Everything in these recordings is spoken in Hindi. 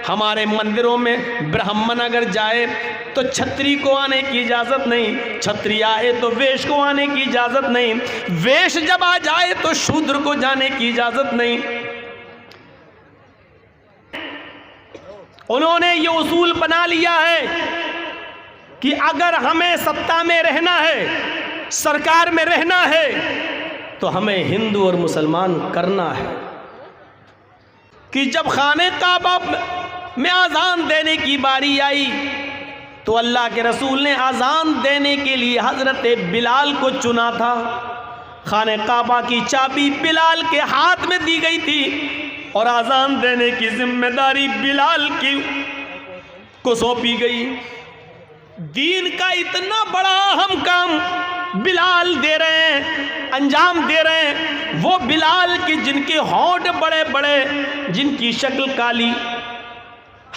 हमारे मंदिरों में ब्राह्मण अगर जाए तो छत्री को आने की इजाज़त नहीं, छत्री आए तो वेश को आने की इजाज़त नहीं, वेश जब आ जाए तो शूद्र को जाने की इजाज़त नहीं। उन्होंने ये उसूल बना लिया है कि अगर हमें सत्ता में रहना है, सरकार में रहना है, तो हमें हिंदू और मुसलमान करना है। कि जब खाने काबा में आज़ान देने की बारी आई तो अल्लाह के रसूल ने आज़ान देने के लिए हज़रत बिलाल को चुना था। खाने काबा की चाबी बिलाल के हाथ में दी गई थी और आज़ान देने की जिम्मेदारी बिलाल की को सौंपी गई। दीन का इतना बड़ा अहम काम बिलाल दे रहे हैं, अंजाम दे रहे हैं। वो बिलाल के जिनके होंठ बड़े बड़े, जिनकी शक्ल काली,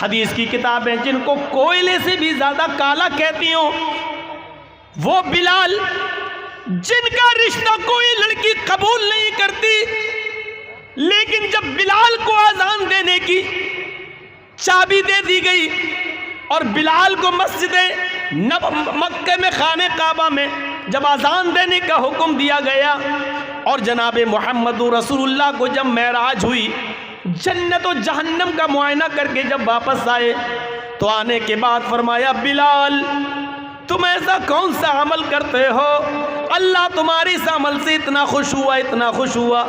हदीस की किताबें जिनको कोयले से भी ज्यादा काला कहती हो, वो बिलाल जिनका रिश्ता कोई लड़की कबूल नहीं करती, लेकिन जब बिलाल को आज़ान देने की चाबी दे दी गई और बिलाल को मस्जिद मक्के में खाने काबा में जब आज़ान देने का हुक्म दिया गया और जनाब मोहम्मद रसूलुल्लाह को जब मेराज हुई, जन्नत और जहन्नम का मुआयना करके जब वापस आए तो आने के बाद फरमाया, बिलाल तुम ऐसा कौन सा अमल करते हो, अल्लाह तुम्हारे इस अमल से इतना खुश हुआ, इतना खुश हुआ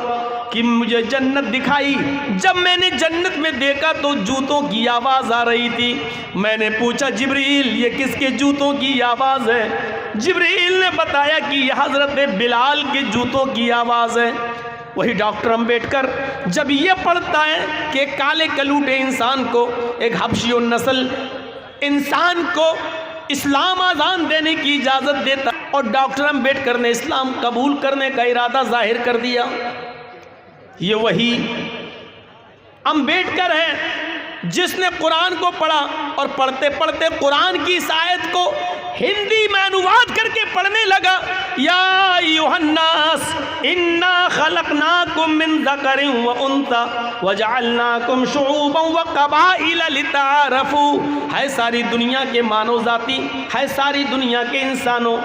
कि मुझे जन्नत दिखाई। जब मैंने जन्नत में देखा तो जूतों की आवाज़ आ रही थी। मैंने पूछा, जिब्रील ये किसके जूतों की आवाज़ है? जिब्रील ने बताया कि यह हज़रत बिलाल के जूतों की आवाज़ है। वही डॉक्टर अंबेडकर जब ये पढ़ता है कि काले कलूटे इंसान को, एक हबशी नस्ल इंसान को इस्लाम आज़ान देने की इजाज़त देता, और डॉक्टर अंबेडकर ने इस्लाम कबूल करने का इरादा जाहिर कर दिया। ये वही अंबेडकर है जिसने कुरान को पढ़ा और पढ़ते पढ़ते कुरान की इस आयत को हिंदी में अनुवाद करके पढ़ने लगा, या अय्युहन्नास इन्ना खलकनाकुम मिन ज़करिन व उन्सा वजअलनाकुम शुऊबन व क़बाइल लिताअरफू। है सारी दुनिया के मानव जाति, है सारी दुनिया के इंसानों,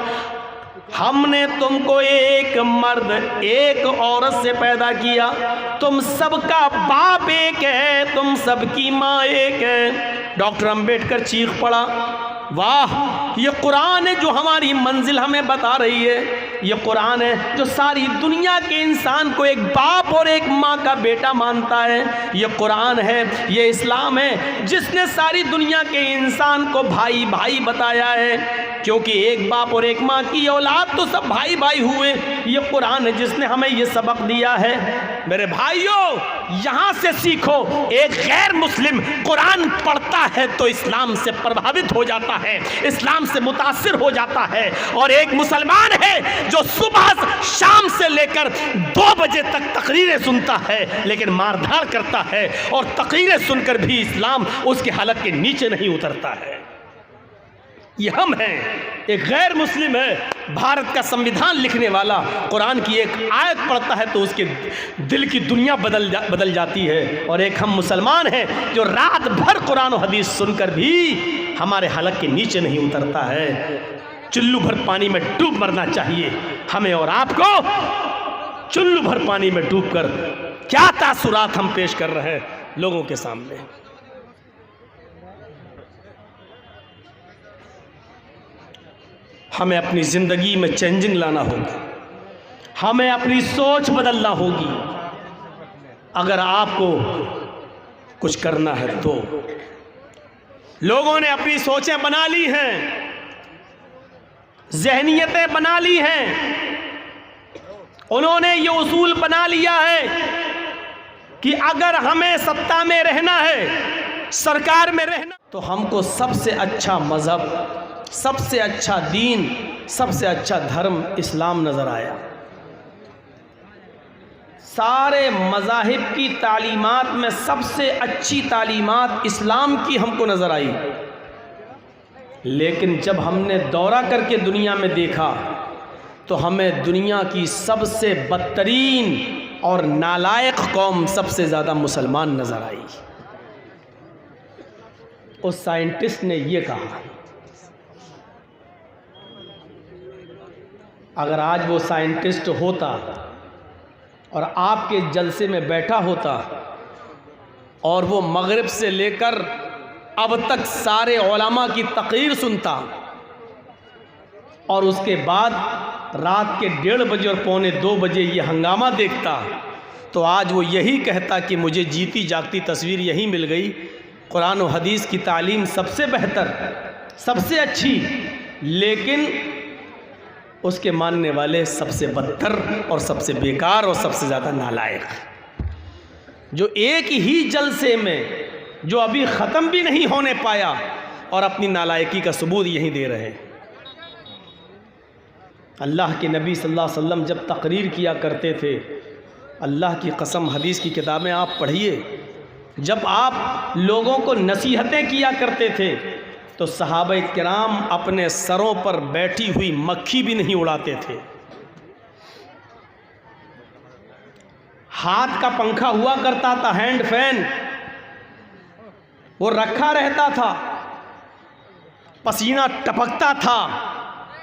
हमने तुमको एक मर्द एक औरत से पैदा किया, तुम सबका बाप एक है, तुम सबकी माँ एक है। डॉक्टर अंबेडकर चीख पड़ा, वाह ये कुरान है जो हमारी मंजिल हमें बता रही है, ये कुरान है जो सारी दुनिया के इंसान को एक बाप और एक माँ का बेटा मानता है। ये कुरान है, ये इस्लाम है जिसने सारी दुनिया के इंसान को भाई भाई बताया है, क्योंकि एक बाप और एक माँ की औलाद तो सब भाई भाई हुए। ये कुरान है जिसने हमें ये सबक दिया है। मेरे भाइयों यहाँ से सीखो, एक गैर मुस्लिम कुरान पढ़ता है तो इस्लाम से प्रभावित हो जाता है, इस्लाम से मुतासिर हो जाता है, और एक मुसलमान है जो सुबह शाम से लेकर 2 बजे तक तकरीरें सुनता है लेकिन मारधाड़ करता है, और तकरीरें सुनकर भी इस्लाम उसके हलक के नीचे नहीं उतरता है। ये हम हैं। एक गैर मुस्लिम है, भारत का संविधान लिखने वाला कुरान की एक आयत पढ़ता है तो उसके दिल की दुनिया बदल जाती है, और एक हम मुसलमान हैं जो रात भर कुरान और हदीस सुनकर भी हमारे हलक के नीचे नहीं उतरता है। चुल्लू भर पानी में डूब मरना चाहिए हमें और आपको। चुल्लू भर पानी में डूबकर क्या तासुरात हम पेश कर रहे हैं लोगों के सामने। हमें अपनी ज़िंदगी में चेंजिंग लाना होगा, हमें अपनी सोच बदलना होगी। अगर आपको कुछ करना है तो लोगों ने अपनी सोचें बना ली हैं, ज़हनियतें बना ली हैं, उन्होंने ये उसूल बना लिया है कि अगर हमें सत्ता में रहना है, सरकार में रहना, तो हमको सबसे अच्छा मज़हब, सबसे अच्छा दीन, सबसे अच्छा धर्म इस्लाम नज़र आया। सारे मज़ाहिब की तालीमात में सबसे अच्छी तालीमात इस्लाम की हमको नज़र आई। लेकिन जब हमने दौरा करके दुनिया में देखा तो हमें दुनिया की सबसे बदतरीन और नालायक कौम सबसे ज़्यादा मुसलमान नज़र आई। उस साइंटिस्ट ने ये कहा। अगर आज वो साइंटिस्ट होता और आपके जलसे में बैठा होता और वो मगरिब से लेकर अब तक सारे उलमा की तकरीर सुनता और उसके बाद रात के 1:30 बजे और 1:45 बजे ये हंगामा देखता, तो आज वो यही कहता कि मुझे जीती जागती तस्वीर यही मिल गई। कुरान और हदीस की तालीम सबसे बेहतर, सबसे अच्छी, लेकिन उसके मानने वाले सबसे बदतर और सबसे बेकार और सबसे ज़्यादा नालायक, जो एक ही जलसे में जो अभी ख़त्म भी नहीं होने पाया और अपनी नालायकी का सबूत यहीं दे रहे हैं। अल्लाह के नबी सल्लल्लाहु अलैहि वसल्लम जब तकरीर किया करते थे, अल्लाह की कसम हदीस की किताबें आप पढ़िए, जब आप लोगों को नसीहतें किया करते थे तो सहाबा किराम अपने सरों पर बैठी हुई मक्खी भी नहीं उड़ाते थे। हाथ का पंखा हुआ करता था, हैंड फैन, वो रखा रहता था, पसीना टपकता था,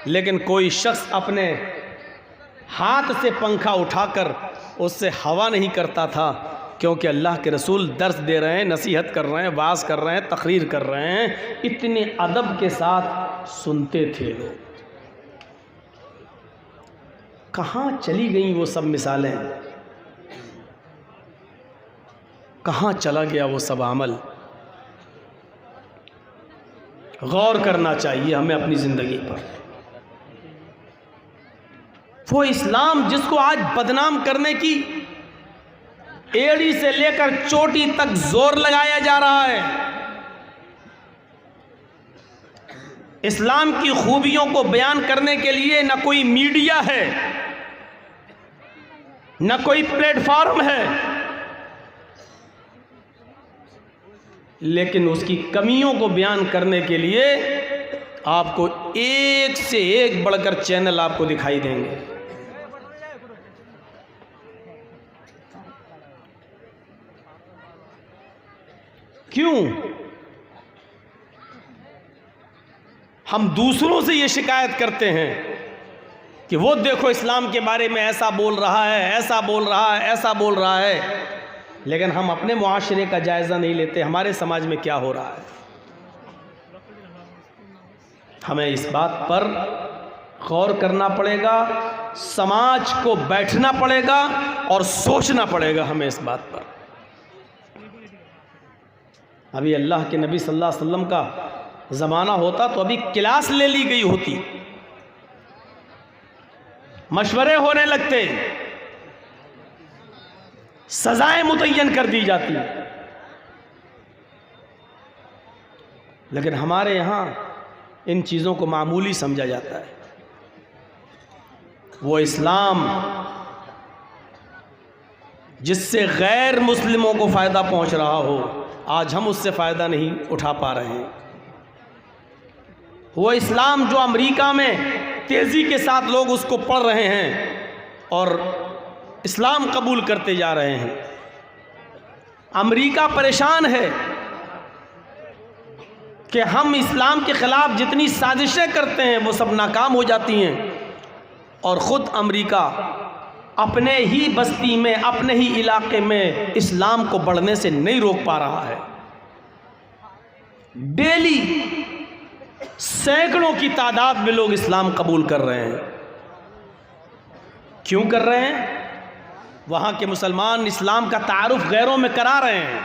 लेकिन कोई शख्स अपने हाथ से पंखा उठाकर उससे हवा नहीं करता था, क्योंकि अल्लाह के रसूल दर्स दे रहे हैं, नसीहत कर रहे हैं, वाज कर रहे हैं, तकरीर कर रहे हैं। इतने अदब के साथ सुनते थे लोग। कहाँ चली गई वो सब मिसालें, कहाँ चला गया वो सब अमल। गौर करना चाहिए हमें अपनी ज़िंदगी पर। वो इस्लाम जिसको आज बदनाम करने की एड़ी से लेकर चोटी तक जोर लगाया जा रहा है, इस्लाम की खूबियों को बयान करने के लिए न कोई मीडिया है, न कोई प्लेटफॉर्म है, लेकिन उसकी कमियों को बयान करने के लिए आपको एक से एक बढ़कर चैनल आपको दिखाई देंगे। क्यों? हम दूसरों से ये शिकायत करते हैं कि वो देखो इस्लाम के बारे में ऐसा बोल रहा है, ऐसा बोल रहा है, ऐसा बोल रहा है, लेकिन हम अपने मुआशरे का जायज़ा नहीं लेते, हमारे समाज में क्या हो रहा है। हमें इस बात पर गौर करना पड़ेगा, समाज को बैठना पड़ेगा और सोचना पड़ेगा हमें इस बात पर। अभी अल्लाह के नबी सल्लल्लाहु अलैहि वसल्लम का ज़माना होता तो अभी क्लास ले ली गई होती, मशवरे होने लगते, सजाएं मुतय्यन कर दी जाती, लेकिन हमारे यहाँ इन चीज़ों को मामूली समझा जाता है। वो इस्लाम जिससे गैर मुस्लिमों को फ़ायदा पहुँच रहा हो, आज हम उससे फ़ायदा नहीं उठा पा रहे हैं। वो इस्लाम जो अमेरिका में तेज़ी के साथ लोग उसको पढ़ रहे हैं और इस्लाम कबूल करते जा रहे हैं, अमेरिका परेशान है कि हम इस्लाम के ख़िलाफ़ जितनी साजिशें करते हैं वो सब नाकाम हो जाती हैं, और ख़ुद अमेरिका अपने ही बस्ती में, अपने ही इलाके में इस्लाम को बढ़ने से नहीं रोक पा रहा है। डेली सैकड़ों की तादाद में लोग इस्लाम कबूल कर रहे हैं। क्यों कर रहे हैं? वहाँ के मुसलमान इस्लाम का तारुफ गैरों में करा रहे हैं,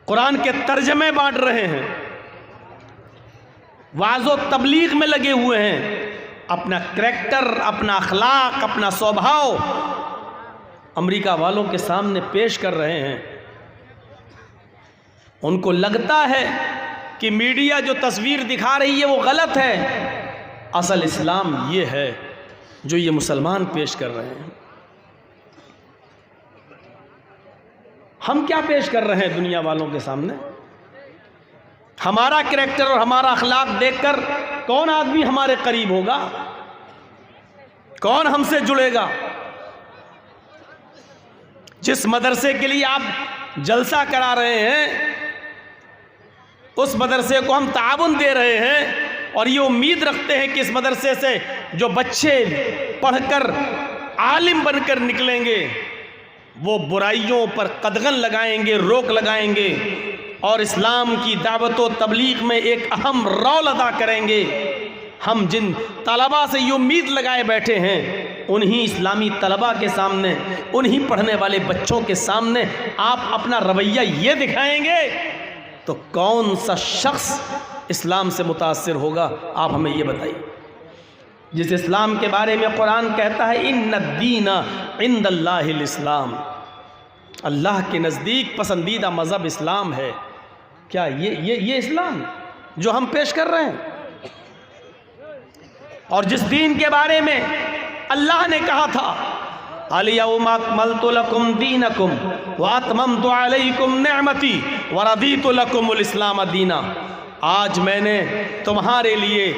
कुरान के तर्जमे बांट रहे हैं, वाज़ो तबलीग में लगे हुए हैं, अपना करैक्टर, अपना अखलाक, अपना स्वभाव अमेरिका वालों के सामने पेश कर रहे हैं। उनको लगता है कि मीडिया जो तस्वीर दिखा रही है वो गलत है, असल इस्लाम ये है जो ये मुसलमान पेश कर रहे हैं। हम क्या पेश कर रहे हैं दुनिया वालों के सामने? हमारा करैक्टर और हमारा अखलाक देखकर कौन आदमी हमारे करीब होगा, कौन हमसे जुड़ेगा? जिस मदरसे के लिए आप जलसा करा रहे हैं उस मदरसे को हम ताउन दे रहे हैं और ये उम्मीद रखते हैं कि इस मदरसे से जो बच्चे पढ़कर आलिम बनकर निकलेंगे वो बुराइयों पर कदगन लगाएंगे, रोक लगाएंगे और इस्लाम की दावत व तबलीग में एक अहम रोल अदा करेंगे। हम जिन तलबा से ये उम्मीद लगाए बैठे हैं उन्हीं इस्लामी तलबा के सामने, उन्हीं पढ़ने वाले बच्चों के सामने आप अपना रवैया ये दिखाएंगे तो कौन सा शख्स इस्लाम से मुतासिर होगा? आप हमें ये बताइए। जिस इस्लाम के बारे में कुरान कहता है इन्नद्दीन इंदल्लाहिल इस्लाम, अल्लाह के नज़दीक पसंदीदा मज़हब इस्लाम है। क्या ये इस्लाम जो हम पेश कर रहे हैं? और जिस दीन के बारे में अल्लाह ने कहा था अल-यौमा अकमलतु लकुम दीनकुम व अतममतु अलैकुम निअमती व रदीतु लकुमुल इस्लाम दीना, आज मैंने तुम्हारे लिए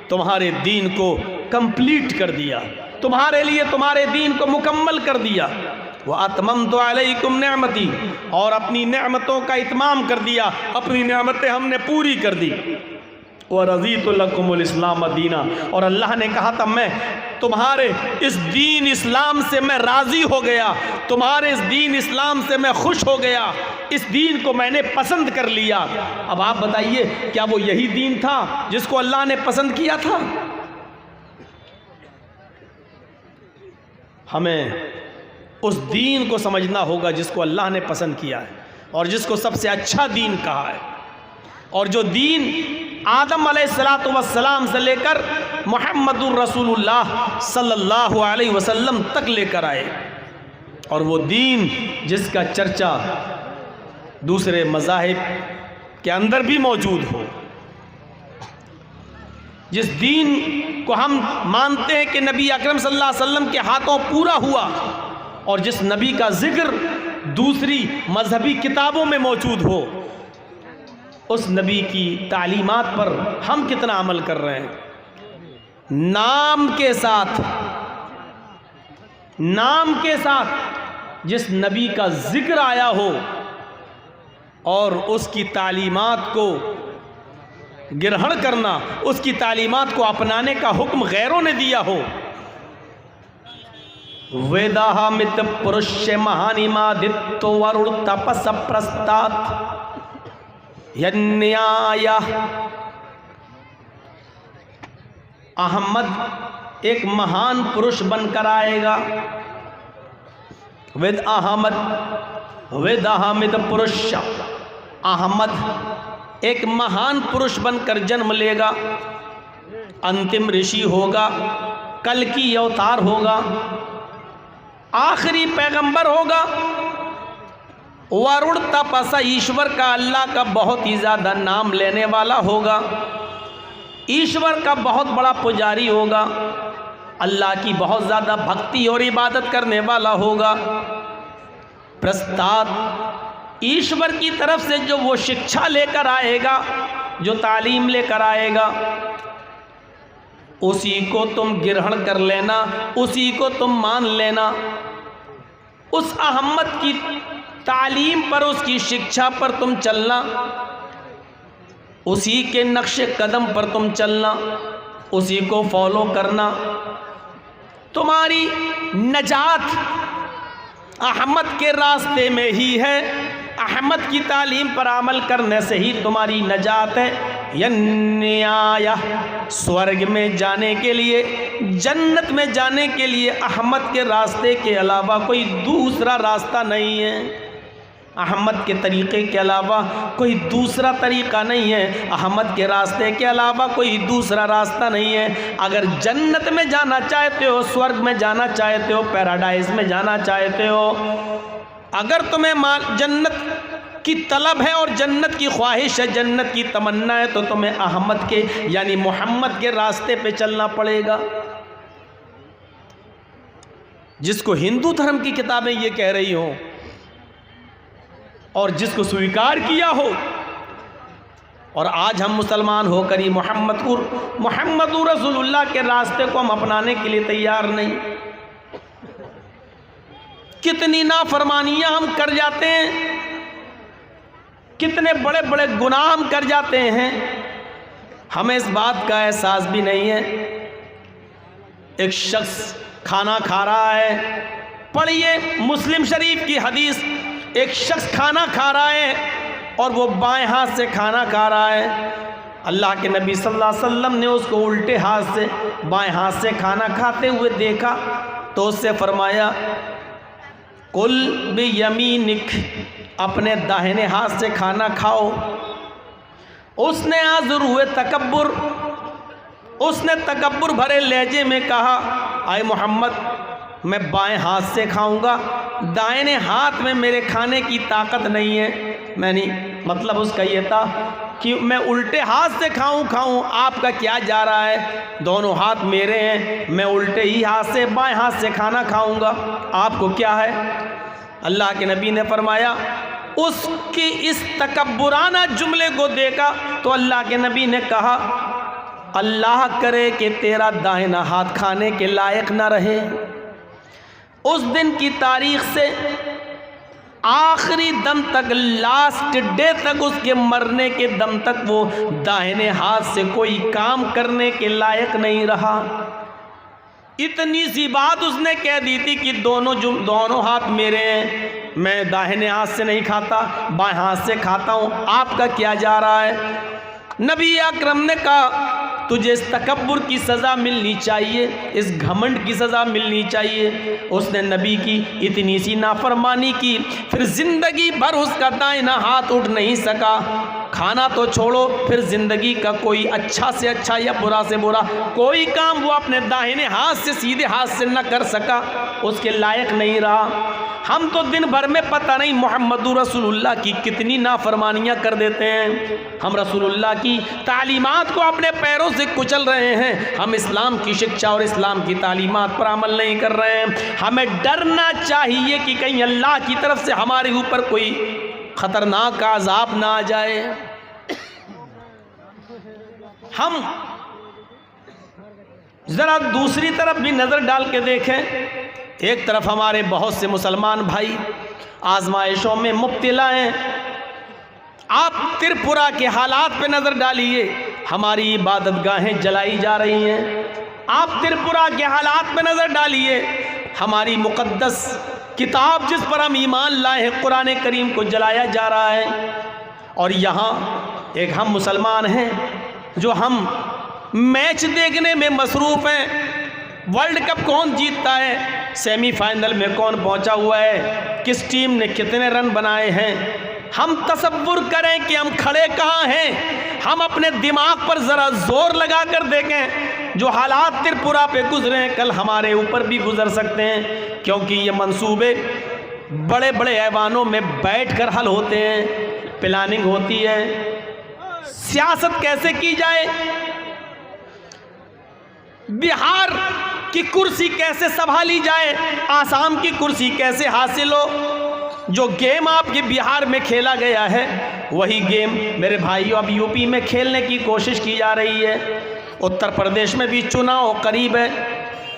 तुम्हारे दीन को कंप्लीट कर दिया, तुम्हारे लिए तुम्हारे दीन को मुकम्मल कर दिया। वह अतममतु अलैकुम निअमती, और अपनी नेमतों का इत्माम कर दिया, अपनी नेमतें हमने पूरी कर दी। वह रज़ीतु लकुमुल इस्लाम दीना, और अल्लाह ने कहा था मैं तुम्हारे इस दीन इस्लाम से मैं राज़ी हो गया, तुम्हारे इस दीन इस्लाम से मैं खुश हो गया, इस दीन को मैंने पसंद कर लिया। अब आप बताइए क्या वो यही दीन था जिसको अल्लाह ने पसंद किया था? हमें उस दीन को समझना होगा जिसको अल्लाह ने पसंद किया है और जिसको सबसे अच्छा दीन कहा है, और जो दीन आदम अलैहिस्सलातु वस्सलाम से लेकर मुहम्मदुर रसूलुल्लाह सल्लल्लाहु अलैहि वसल्लम तक लेकर आए, और वो दीन जिसका चर्चा दूसरे मज़ाहिब के अंदर भी मौजूद हो, जिस दीन को हम मानते हैं कि नबी अकरम सल्लल्लाहु अलैहि वसल्लम के हाथों पूरा हुआ, और जिस नबी का जिक्र दूसरी मजहबी किताबों में मौजूद हो, उस नबी की तालीमात पर हम कितना अमल कर रहे हैं? नाम के साथ जिस नबी का जिक्र आया हो और उसकी तालीमात को ग्रहण करना, उसकी तालीमात को अपनाने का हुक्म गैरों ने दिया हो। वेदाहमित पुरुष महानिमादित्य वरुण तपस प्रस्तात् यन्याय, अहमद एक महान पुरुष बनकर आएगा। वेद अहमद पुरुष, अहमद एक महान पुरुष बनकर जन्म लेगा, अंतिम ऋषि होगा, कल की अवतार होगा, आखिरी पैगंबर होगा। वरुण तपसा, ईश्वर का, अल्लाह का बहुत ही ज़्यादा नाम लेने वाला होगा, ईश्वर का बहुत बड़ा पुजारी होगा, अल्लाह की बहुत ज़्यादा भक्ति और इबादत करने वाला होगा। प्रस्ताद, ईश्वर की तरफ से जो वो शिक्षा लेकर आएगा, जो तालीम लेकर आएगा, उसी को तुम ग्रहण कर लेना, उसी को तुम मान लेना। उस अहमद की तालीम पर, उसकी शिक्षा पर तुम चलना, उसी के नक्शे कदम पर तुम चलना, उसी को फॉलो करना। तुम्हारी नजात अहमद के रास्ते में ही है, अहमद की तालीम पर अमल करने से ही तुम्हारी नजात है। यन्याय, स्वर्ग में जाने के लिए, जन्नत में जाने के लिए अहमद के रास्ते के अलावा कोई दूसरा रास्ता नहीं है। अहमद के तरीक़े के अलावा कोई दूसरा तरीक़ा नहीं है, अहमद के रास्ते के अलावा कोई दूसरा रास्ता नहीं है। अगर जन्नत में जाना चाहते हो, स्वर्ग में जाना चाहते हो, पैराडाइज में जाना चाहते हो, अगर तुम्हें जन्नत की तलब है और जन्नत की ख्वाहिश है, जन्नत की तमन्ना है, तो तुम्हें अहमद के यानी मोहम्मद के रास्ते पे चलना पड़ेगा। जिसको हिंदू धर्म की किताबें ये कह रही हों और जिसको स्वीकार किया हो, और आज हम मुसलमान होकर ही मोहम्मदुर रसूलुल्लाह के रास्ते को हम अपनाने के लिए तैयार नहीं। कितनी नाफरमानियां हम कर जाते हैं, कितने बड़े बड़े गुनाह हम कर जाते हैं, हमें इस बात का एहसास भी नहीं है। एक शख्स खाना खा रहा है, पढ़िए मुस्लिम शरीफ की हदीस, एक शख्स खाना खा रहा है और वो बाएं हाथ से खाना खा रहा है। अल्लाह के नबी सल्लल्लाहु अलैहि वसल्लम ने उसको उल्टे हाथ से बाएं हाथ से खाना खाते हुए देखा तो उससे फरमाया कुल बियमीनिक, अपने दाहिने हाथ से खाना खाओ। उसने आज़ुर हुए तकब्बुर, उसने तकब्बुर भरे लहजे में कहा आए मोहम्मद मैं बाएं हाथ से खाऊंगा, दाहिने हाथ में मेरे खाने की ताकत नहीं है। मैंने मतलब उसका ये था कि मैं उल्टे हाथ से खाऊं, आपका क्या जा रहा है, दोनों हाथ मेरे हैं, मैं उल्टे ही हाथ से बाएं हाथ से खाना खाऊंगा, आपको क्या है। अल्लाह के नबी ने फरमाया, उसकी इस तकब्बुराना जुमले को देखा तो अल्लाह के नबी ने कहा अल्लाह करे कि तेरा दाहिना हाथ खाने के लायक ना रहे। उस दिन की तारीख से आखिरी दम तक, लास्ट डे तक, उसके मरने के दम तक वो दाहिने हाथ से कोई काम करने के लायक नहीं रहा। इतनी सी बात उसने कह दी थी कि दोनों हाथ मेरे हैं, मैं दाहिने हाथ से नहीं खाता, बाएं हाथ से खाता हूँ, आपका क्या जा रहा है। नबी अकरम ने कहा तुझे इस तकब्बुर की सज़ा मिलनी चाहिए, इस घमंड की सज़ा मिलनी चाहिए। उसने नबी की इतनी सी नाफरमानी की, फिर ज़िंदगी भर उसका दाहिना हाथ उठ नहीं सका। खाना तो छोड़ो, फिर ज़िंदगी का कोई अच्छा से अच्छा या बुरा से बुरा कोई काम वो अपने दाहिने हाथ से सीधे हाथ से न कर सका, उसके लायक नहीं रहा। हम तो दिन भर में पता नहीं मोहम्मदुर रसूलुल्लाह की कितनी नाफरमानियाँ कर देते हैं। हम रसूलुल्लाह की तालीमात को अपने पैरों से कुचल रहे हैं, हम इस्लाम की शिक्षा और इस्लाम की तालीमात पर अमल नहीं कर रहे हैं। हमें डरना चाहिए कि कहीं अल्लाह की तरफ से हमारे ऊपर कोई खतरनाक अज़ाब ना आ जाए। हम ज़रा दूसरी तरफ भी नज़र डाल के देखें। एक तरफ हमारे बहुत से मुसलमान भाई आजमाइशों में मुब्तला हैं। आप त्रिपुरा के हालात पे नज़र डालिए, हमारी इबादत गाहें जलाई जा रही हैं। आप त्रिपुरा के हालात पे नज़र डालिए, हमारी मुक़द्दस किताब जिस पर हम ईमान लाए हैं कुरान करीम को जलाया जा रहा है। और यहाँ एक हम मुसलमान हैं जो हम मैच देखने में मसरूफ़ हैं। वर्ल्ड कप कौन जीतता है, सेमीफाइनल में कौन पहुंचा हुआ है, किस टीम ने कितने रन बनाए हैं, हम तसव्वुर करें कि हम खड़े कहाँ हैं। हम अपने दिमाग पर ज़रा ज़ोर लगा कर देखें, जो हालात त्रिपुरा पे गुजरे हैं कल हमारे ऊपर भी गुजर सकते हैं, क्योंकि ये मंसूबे बड़े बड़े ऐवानों में बैठकर हल होते हैं, प्लानिंग होती है। सियासत कैसे की जाए, बिहार की कुर्सी कैसे संभाली जाए, आसाम की कुर्सी कैसे हासिल हो। जो गेम आपके बिहार में खेला गया है वही गेम मेरे भाइयों अब यूपी में खेलने की कोशिश की जा रही है। उत्तर प्रदेश में भी चुनाव करीब है।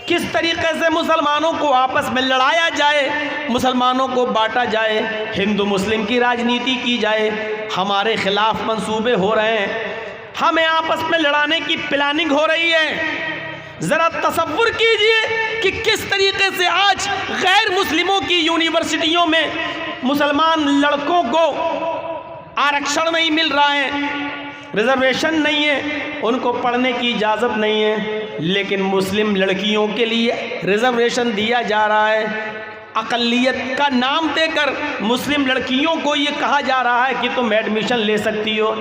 किस तरीके से मुसलमानों को आपस में लड़ाया जाए, मुसलमानों को बांटा जाए, हिंदू मुस्लिम की राजनीति की जाए, हमारे खिलाफ मंसूबे हो रहे हैं, हमें आपस में लड़ाने की प्लानिंग हो रही है। ज़रा तसव्वुर कीजिए कि किस तरीके से आज गैर मुस्लिमों की यूनिवर्सिटियों में मुसलमान लड़कों को आरक्षण नहीं मिल रहा है, रिजर्वेशन नहीं है, उनको पढ़ने की इजाज़त नहीं है, लेकिन मुस्लिम लड़कियों के लिए रिजर्वेशन दिया जा रहा है। अक़लियत का नाम देकर मुस्लिम लड़कियों को ये कहा जा रहा है कि तुम एडमिशन ले सकती हो,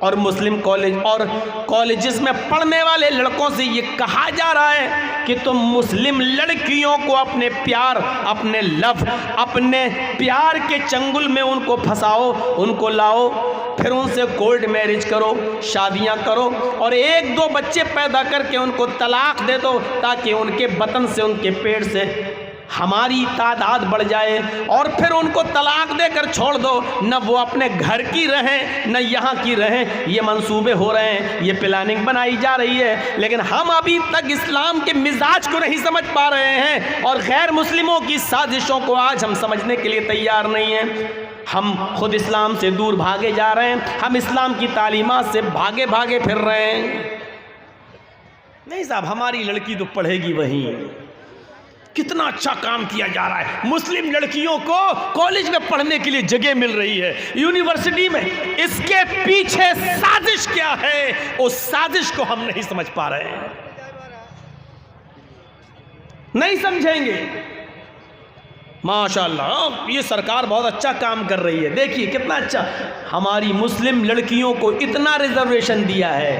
और मुस्लिम कॉलेज और कॉलेजेस में पढ़ने वाले लड़कों से ये कहा जा रहा है कि तुम मुस्लिम लड़कियों को अपने प्यार, अपने लव, अपने प्यार के चंगुल में उनको फंसाओ, उनको लाओ, फिर उनसे कोर्ट मैरिज करो, शादियां करो और एक दो बच्चे पैदा करके उनको तलाक दे दो, ताकि उनके बतन से, उनके पेट से हमारी तादाद बढ़ जाए, और फिर उनको तलाक देकर छोड़ दो, न वो अपने घर की रहें न यहाँ की रहें। ये मंसूबे हो रहे हैं, ये प्लानिंग बनाई जा रही है, लेकिन हम अभी तक इस्लाम के मिजाज को नहीं समझ पा रहे हैं और गैर मुस्लिमों की साजिशों को आज हम समझने के लिए तैयार नहीं हैं। हम खुद इस्लाम से दूर भागे जा रहे हैं, हम इस्लाम की तालीमात से भागे भागे फिर रहे हैं। नहीं साहब, हमारी लड़की तो पढ़ेगी वहीं। कितना अच्छा काम किया जा रहा है, मुस्लिम लड़कियों को कॉलेज में पढ़ने के लिए जगह मिल रही है, यूनिवर्सिटी में। इसके पीछे साजिश क्या है, उस साजिश को हम नहीं समझ पा रहे हैं, नहीं समझेंगे। माशाल्लाह, ये सरकार बहुत अच्छा काम कर रही है। देखिए कितना अच्छा, हमारी मुस्लिम लड़कियों को इतना रिजर्वेशन दिया है,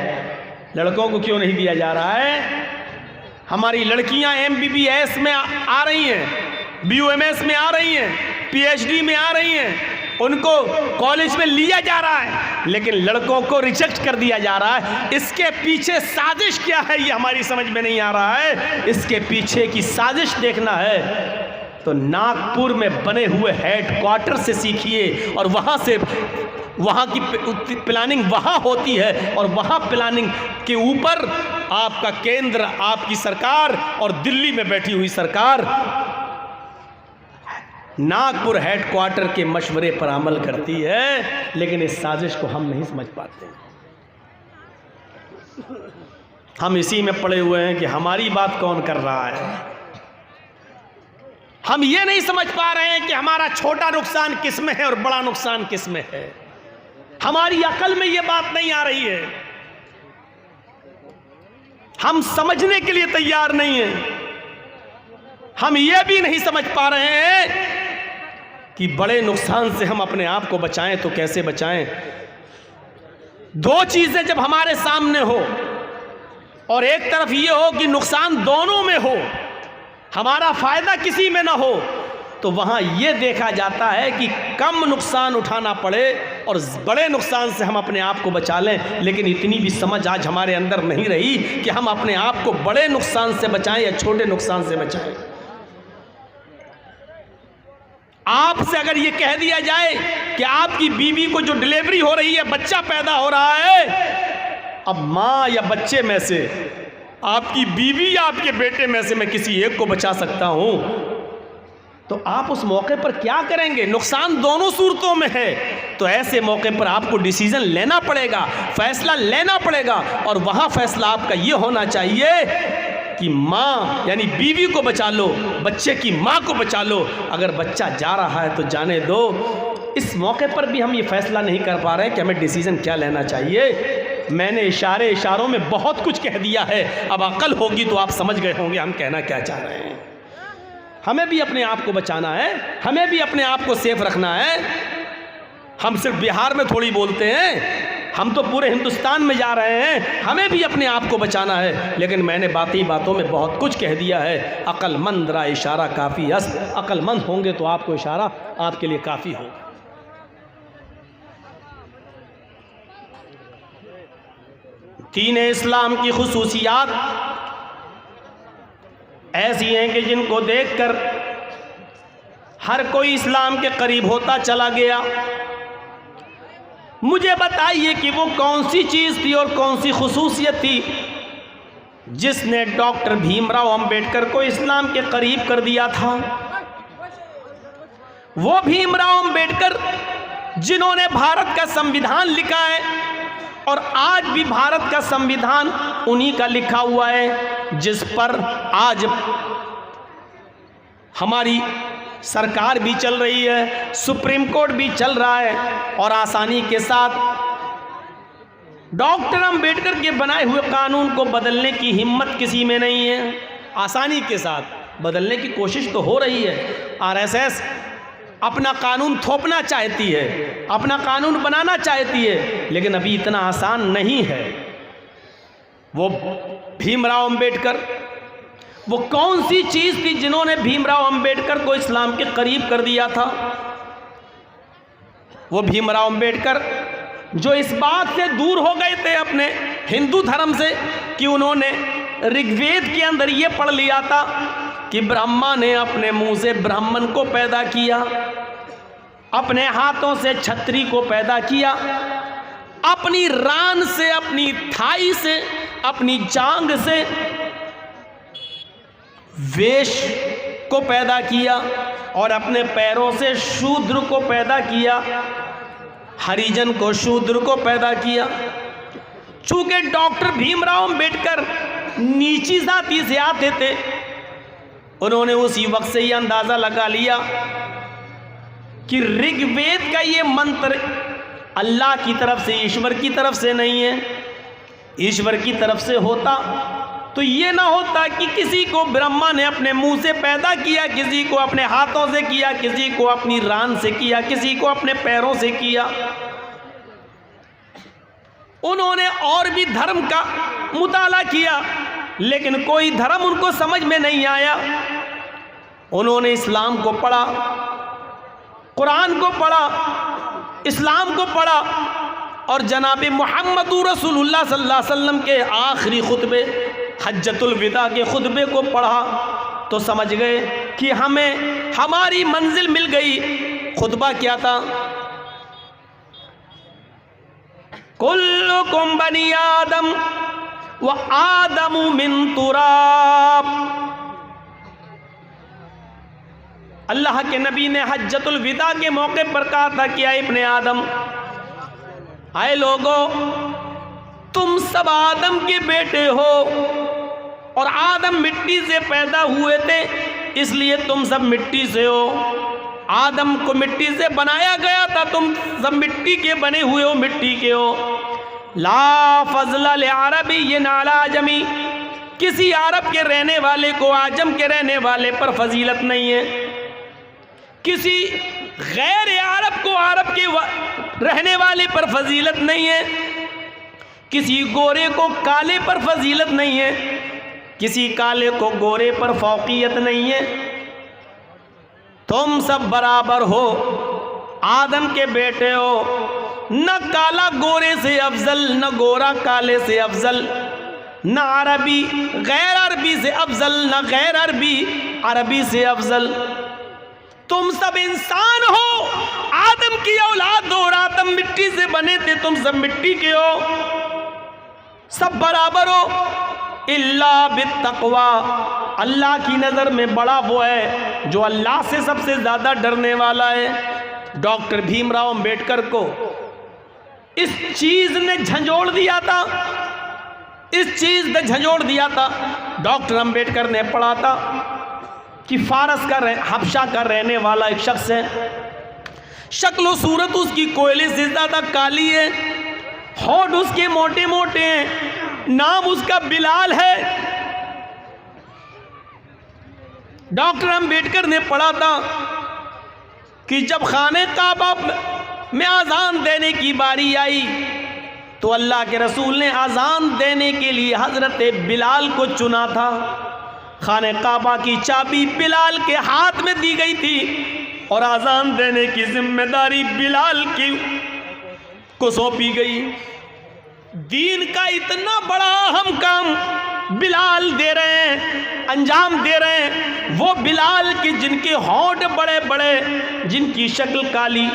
लड़कों को क्यों नहीं दिया जा रहा है? हमारी लड़कियां MBBS में आ रही हैं, BUMS में आ रही हैं, PhD में आ रही हैं, उनको कॉलेज में लिया जा रहा है, लेकिन लड़कों को रिजेक्ट कर दिया जा रहा है। इसके पीछे साजिश क्या है, ये हमारी समझ में नहीं आ रहा है। इसके पीछे की साजिश देखना है तो नागपुर में बने हुए हेडक्वार्टर से सीखिए, और वहाँ की प्लानिंग वहाँ होती है, और वहाँ प्लानिंग के ऊपर आपका केंद्र, आपकी सरकार और दिल्ली में बैठी हुई सरकार नागपुर हेडक्वार्टर के मशवरे पर अमल करती है, लेकिन इस साजिश को हम नहीं समझ पाते। हम इसी में पड़े हुए हैं कि हमारी बात कौन कर रहा है। हम ये नहीं समझ पा रहे हैं कि हमारा छोटा नुकसान किस में है और बड़ा नुकसान किस में है। हमारी अकल में ये बात नहीं आ रही है, हम समझने के लिए तैयार नहीं हैं। हम ये भी नहीं समझ पा रहे हैं कि बड़े नुकसान से हम अपने आप को बचाएं तो कैसे बचाएं। दो चीजें जब हमारे सामने हो और एक तरफ ये हो कि नुकसान दोनों में हो, हमारा फायदा किसी में ना हो, तो वहाँ ये देखा जाता है कि कम नुकसान उठाना पड़े और बड़े नुकसान से हम अपने आप को बचा लें। लेकिन इतनी भी समझ आज हमारे अंदर नहीं रही कि हम अपने आप को बड़े नुकसान से बचाएं या छोटे नुकसान से बचाएं। आपसे अगर ये कह दिया जाए कि आपकी बीवी को जो डिलीवरी हो रही है, बच्चा पैदा हो रहा है, अब माँ या बच्चे में से आपकी बीवी या आपके बेटे में से मैं किसी एक को बचा सकता हूं, तो आप उस मौके पर क्या करेंगे? नुकसान दोनों सूरतों में है, तो ऐसे मौके पर आपको डिसीजन लेना पड़ेगा, फैसला लेना पड़ेगा। और वहां फैसला आपका ये होना चाहिए कि माँ यानी बीवी को बचा लो, बच्चे की माँ को बचा लो। अगर बच्चा जा रहा है तो जाने दो। इस मौके पर भी हम ये फैसला नहीं कर पा रहे हैं कि हमें डिसीजन क्या लेना चाहिए। मैंने इशारों में बहुत कुछ कह दिया है, अब अकल होगी तो आप समझ गए होंगे हम कहना क्या चाह रहे हैं। हमें भी अपने आप को बचाना है, हमें भी अपने आप को सेफ रखना है। हम सिर्फ बिहार में थोड़ी बोलते हैं, हम तो पूरे हिंदुस्तान में जा रहे हैं, हमें भी अपने आप को बचाना है। लेकिन मैंने बातों में बहुत कुछ कह दिया है। अक्लमंद रा इशारा काफ़ी अस, अक्लमंद होंगे तो आपको इशारा आपके लिए काफ़ी होगा। दीन इस्लाम की खुसूसियात ऐसी हैं कि जिनको देखकर हर कोई इस्लाम के करीब होता चला गया। मुझे बताइए कि वो कौन सी चीज़ थी और कौन सी खुसूसियत थी जिसने डॉक्टर भीमराव अंबेडकर को इस्लाम के करीब कर दिया था। वो भीमराव अंबेडकर जिन्होंने भारत का संविधान लिखा है, और आज भी भारत का संविधान उन्हीं का लिखा हुआ है, जिस पर आज हमारी सरकार भी चल रही है, सुप्रीम कोर्ट भी चल रहा है। और आसानी के साथ डॉक्टर अंबेडकर के बनाए हुए कानून को बदलने की हिम्मत किसी में नहीं है। आसानी के साथ बदलने की कोशिश तो हो रही है। RSS अपना कानून थोपना चाहती है, अपना कानून बनाना चाहती है, लेकिन अभी इतना आसान नहीं है। वो भीमराव अंबेडकर, वो कौन सी चीज़ थी जिन्होंने भीमराव अंबेडकर को इस्लाम के करीब कर दिया था? वो भीमराव अंबेडकर जो इस बात से दूर हो गए थे अपने हिंदू धर्म से कि उन्होंने ऋग्वेद के अंदर ये पढ़ लिया था कि ब्रह्मा ने अपने मुंह से ब्राह्मण को पैदा किया, अपने हाथों से छत्री को पैदा किया, अपनी रान से, अपनी थाई से, अपनी जांग से वेश को पैदा किया, और अपने पैरों से शूद्र को पैदा किया, हरिजन को, शूद्र को पैदा किया। चूंकि डॉक्टर भीमराव अंबेडकर नीची जाति से आते थे, उन्होंने उसी वक्त से ये अंदाजा लगा लिया कि ऋग्वेद का ये मंत्र अल्लाह की तरफ से, ईश्वर की तरफ से नहीं है। ईश्वर की तरफ से होता तो ये ना होता कि किसी को ब्रह्मा ने अपने मुंह से पैदा किया, किसी को अपने हाथों से किया, किसी को अपनी रान से किया, किसी को अपने पैरों से किया। उन्होंने और भी धर्म का मुताला किया, लेकिन कोई धर्म उनको समझ में नहीं आया। उन्होंने इस्लाम को पढ़ा, कुरान को पढ़ा, इस्लाम को पढ़ा और जनाब मोहम्मद रसूलुल्लाह सल्लल्लाहु अलैहि वसल्लम के आखिरी खुतबे, हज्जतुल विदा के खुतबे को पढ़ा तो समझ गए कि हमें हमारी मंजिल मिल गई। खुतबा क्या था? कुल्लुकुम बनी आदम व आदमु मिन तुराब। अल्लाह के नबी ने हज्जतुल विदा के मौके पर कहा था कि आए इब्ने आदम, आए लोगों, तुम सब आदम के बेटे हो और आदम मिट्टी से पैदा हुए थे, इसलिए तुम सब मिट्टी से हो। आदम को मिट्टी से बनाया गया था, तुम सब मिट्टी के बने हुए हो, मिट्टी के हो। ला फज़ला लिअरबिय्यिन अला अजमी, किसी अरब के रहने वाले को आजम के रहने वाले पर फजीलत नहीं है। किसी गैर अरब को अरब के रहने वाले पर फजीलत नहीं है। किसी गोरे को काले पर फजीलत नहीं है, किसी काले को गोरे पर फौकियत नहीं है। तुम सब बराबर हो, आदम के बेटे हो। न काला गोरे से अफजल, न गोरा काले से अफजल, न अरबी गैर अरबी से अफजल, न गैर अरबी अरबी से अफजल। तुम सब इंसान हो, आदम की औलाद हो और आदम मिट्टी से बने थे, तुम सब मिट्टी के हो, सब बराबर हो। इल्ला बित्तक़वा, अल्लाह की नज़र में बड़ा वो है जो अल्लाह से सबसे ज़्यादा डरने वाला है। डॉक्टर भीमराव अंबेडकर को इस चीज़ ने झंझोड़ दिया था, इस चीज़ ने झंझोड़ दिया था। डॉक्टर अंबेडकर ने पढ़ा था कि फारस का हबशा का रहने वाला एक शख्स है, शक्ल सूरत उसकी कोयले से ज़्यादा काली है, होठ उसके मोटे मोटे हैं, नाम उसका बिलाल है। डॉक्टर अंबेडकर ने पढ़ा था कि जब खाने काबा में आज़ान देने की बारी आई तो अल्लाह के रसूल ने आज़ान देने के लिए हज़रत बिलाल को चुना था। खाने काबा की चाबी बिलाल के हाथ में दी गई थी और आज़ान देने की जिम्मेदारी बिलाल की को सौंपी गई। दीन का इतना बड़ा अहम काम बिलाल दे रहे हैं, अंजाम दे रहे हैं। वो बिलाल के जिनके होंठ बड़े बड़े, जिनकी शक्ल काली,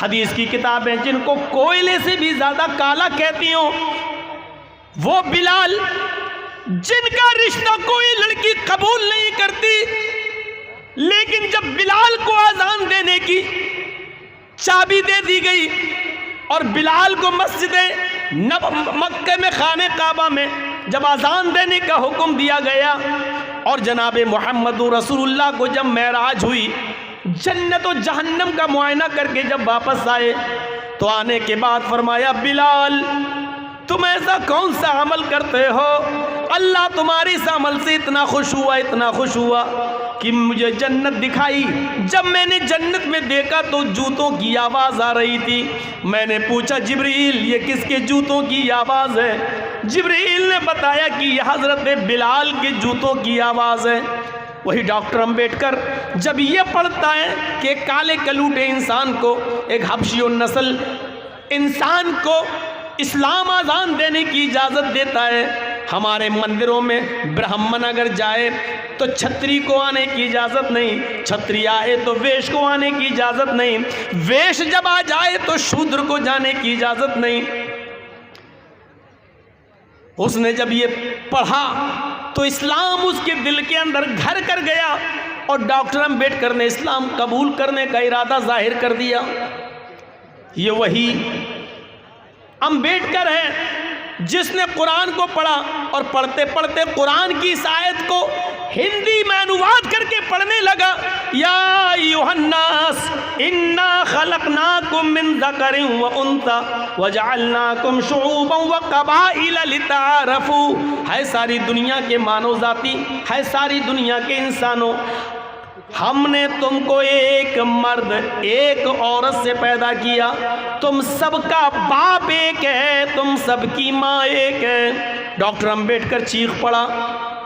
हदीस की किताबें जिनको कोयले से भी ज़्यादा काला कहती हो, वो बिलाल जिनका रिश्ता कोई लड़की कबूल नहीं करती, लेकिन जब बिलाल को आज़ान देने की चाबी दे दी गई और बिलाल को मस्जिद मक्के में खाने काबा में जब आज़ान देने का हुक्म दिया गया और जनाब मोहम्मद रसूलुल्लाह को जब मेराज हुई, जन्नत और जहन्नम का मुआयना करके जब वापस आए तो आने के बाद फरमाया, बिलाल तुम ऐसा कौन सा अमल करते हो, अल्लाह तुम्हारे इस अमल से इतना खुश हुआ, इतना खुश हुआ कि मुझे जन्नत दिखाई। जब मैंने जन्नत में देखा तो जूतों की आवाज़ आ रही थी। मैंने पूछा, जिब्रील ये किसके जूतों की आवाज़ है? जिब्रील ने बताया कि यह हज़रत बिलाल के जूतों की आवाज़ है। वही डॉक्टर अंबेडकर जब ये पढ़ता है कि काले कलूटे इंसान को, एक हबशी नस्ल इंसान को इस्लाम आज़ान देने की इजाज़त देता है। हमारे मंदिरों में ब्राह्मण अगर जाए तो छत्री को आने की इजाज़त नहीं, छत्री आए तो वेश को आने की इजाज़त नहीं, वेश जब आ जाए तो शूद्र को जाने की इजाज़त नहीं। उसने जब ये पढ़ा तो इस्लाम उसके दिल के अंदर घर कर गया और डॉक्टर अम्बेडकर ने इस्लाम कबूल करने का इरादा जाहिर कर दिया। ये वही अम्बेडकर है जिसने कुरान को पढ़ा और पढ़ते पढ़ते कुरान की इस आयत को हिंदी में अनुवाद करके पढ़ने लगा, या अय्युहन्नास इन्ना खलकनाकुम मिन ज़करिन व उन्सा वजअलनाकुम शुऊबन व क़बाइल लिताअरफू। है सारी दुनिया के मानव जाति, है सारी दुनिया के इंसानों, हमने तुमको एक मर्द एक औरत से पैदा किया, तुम सबका बाप एक है, तुम सबकी माँ एक है। डॉक्टर अम्बेडकर चीख पड़ा,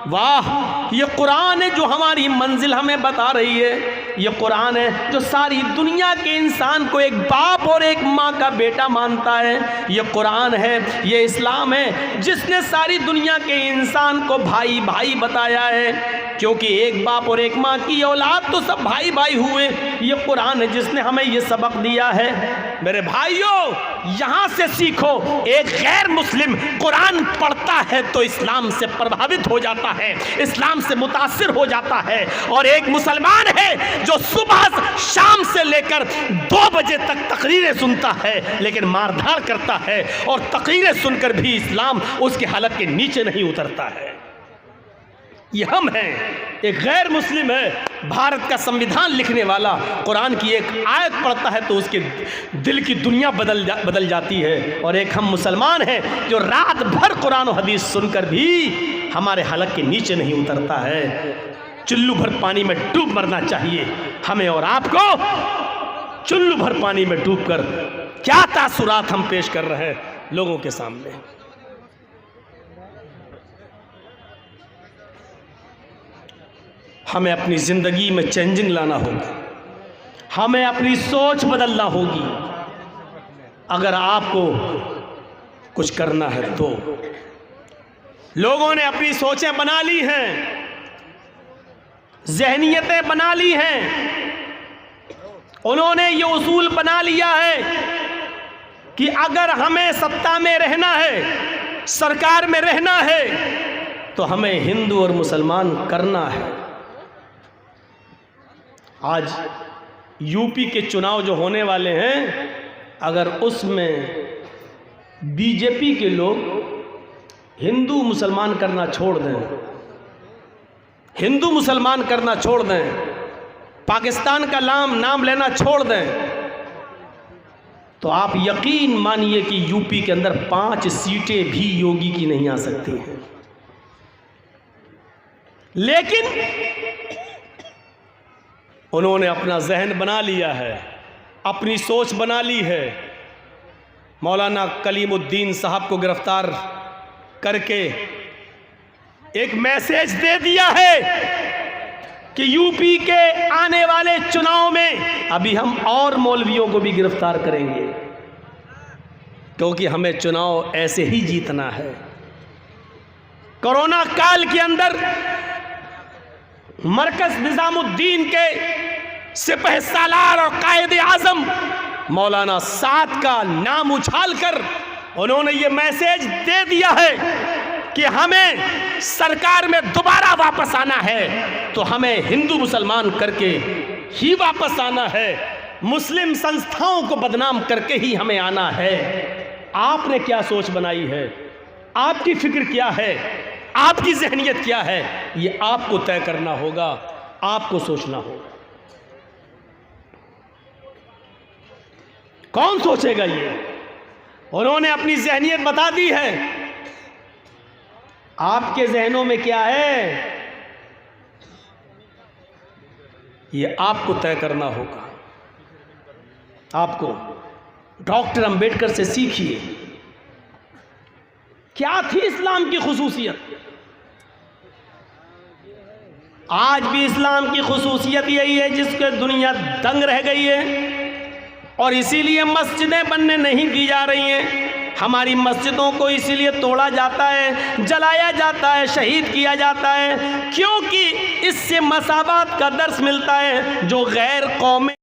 वाह, ये कुरान है जो हमारी मंजिल हमें बता रही है। ये कुरान है जो सारी दुनिया के इंसान को एक बाप और एक माँ का बेटा मानता है। ये कुरान है, ये इस्लाम है जिसने सारी दुनिया के इंसान को भाई भाई बताया है, क्योंकि एक बाप और एक माँ की औलाद तो सब भाई भाई हुए। ये कुरान है जिसने हमें ये सबक दिया है। मेरे भाइयों, यहाँ से सीखो, एक गैर मुस्लिम कुरान पढ़ता है तो इस्लाम से प्रभावित हो जाता है, इस्लाम से मुतासिर हो जाता है, और एक मुसलमान है जो सुबह शाम से लेकर 2 बजे तक तकरीरें सुनता है लेकिन मारधाड़ करता है, और तकरीरें सुनकर भी इस्लाम उसके हलक के नीचे नहीं उतरता है। ये हम हैं। एक गैर मुस्लिम है, भारत का संविधान लिखने वाला कुरान की एक आयत पढ़ता है तो उसके दिल की दुनिया बदल जाती है, और एक हम मुसलमान हैं जो रात भर कुरान और हदीस सुनकर भी हमारे हलक के नीचे नहीं उतरता है। चुल्लू भर पानी में डूब मरना चाहिए हमें और आपको। चुल्लू भर पानी में डूबकर क्या तासुरात हम पेश कर रहे हैं लोगों के सामने। हमें अपनी ज़िंदगी में चेंजिंग लाना होगा, हमें अपनी सोच बदलना होगी। अगर आपको कुछ करना है तो लोगों ने अपनी सोचें बना ली हैं, ज़हनियतें बना ली हैं, उन्होंने ये उसूल बना लिया है कि अगर हमें सत्ता में रहना है, सरकार में रहना है, तो हमें हिंदू और मुसलमान करना है। आज यूपी के चुनाव जो होने वाले हैं, अगर उसमें बीजेपी के लोग हिंदू मुसलमान करना छोड़ दें, हिंदू मुसलमान करना छोड़ दें, पाकिस्तान का नाम लेना छोड़ दें, तो आप यकीन मानिए कि यूपी के अंदर 5 सीटें भी योगी की नहीं आ सकती हैं। लेकिन उन्होंने अपना जहन बना लिया है, अपनी सोच बना ली है। मौलाना कलीमुद्दीन साहब को गिरफ्तार करके एक मैसेज दे दिया है कि यूपी के आने वाले चुनाव में अभी हम और मौलवियों को भी गिरफ्तार करेंगे, क्योंकि हमें चुनाव ऐसे ही जीतना है। कोरोना काल के अंदर मरकज निजामुद्दीन के सिपहसालार और कायदे आजम मौलाना साद का नाम उछालकर उन्होंने ये मैसेज दे दिया है कि हमें सरकार में दोबारा वापस आना है तो हमें हिंदू मुसलमान करके ही वापस आना है, मुस्लिम संस्थाओं को बदनाम करके ही हमें आना है। आपने क्या सोच बनाई है, आपकी फिक्र क्या है, आपकी जहनियत क्या है, ये आपको तय करना होगा, आपको सोचना होगा। कौन सोचेगा ये? उन्होंने अपनी जहनियत बता दी है। आपके जहनों में क्या है, ये आपको तय करना होगा। आपको डॉक्टर अंबेडकर से सीखिए, क्या थी इस्लाम की खुसूसियत। आज भी इस्लाम की खुसूसियत यही है जिसके दुनिया दंग रह गई है, और इसीलिए मस्जिदें बनने नहीं दी जा रही हैं। हमारी मस्जिदों को इसीलिए तोड़ा जाता है, जलाया जाता है, शहीद किया जाता है, क्योंकि इससे मसावात का दर्स मिलता है। जो गैर कौमें